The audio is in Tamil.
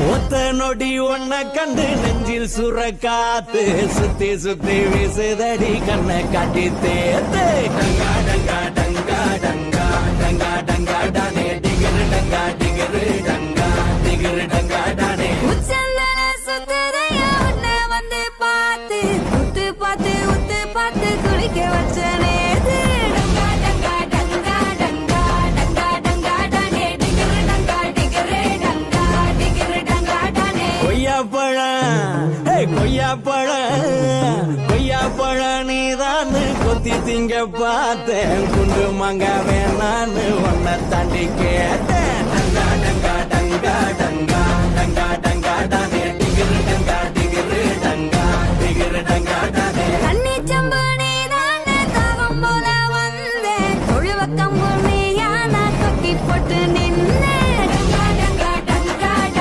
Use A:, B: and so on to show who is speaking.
A: ஒத்த நொடி ஒன்ன கண்டு நெஞ்சில் சுரக்காத்து சுத்தி சுத்தி வீசுதடி கண்ணை காட்டி தேத்து டங்கா டங்கா டங்கா டங்கா டங்கா டங்கா டானே டிகிரு டங்கா டிகிரு டங்கா டிகிரு டங்கா டானே
B: வந்து பார்த்து உத்து பார்த்து உத்து பார்த்து குளிக்க வச்சனே
A: கொய்யாப்பழம் நீதான் கொத்தி திங்க பார்த்தேன் குண்டு மங்க வேணான்னு ஒன்ன தாண்டி கேட்டேன் டங்கா டங்கா டங்கா டங்கா டங்கா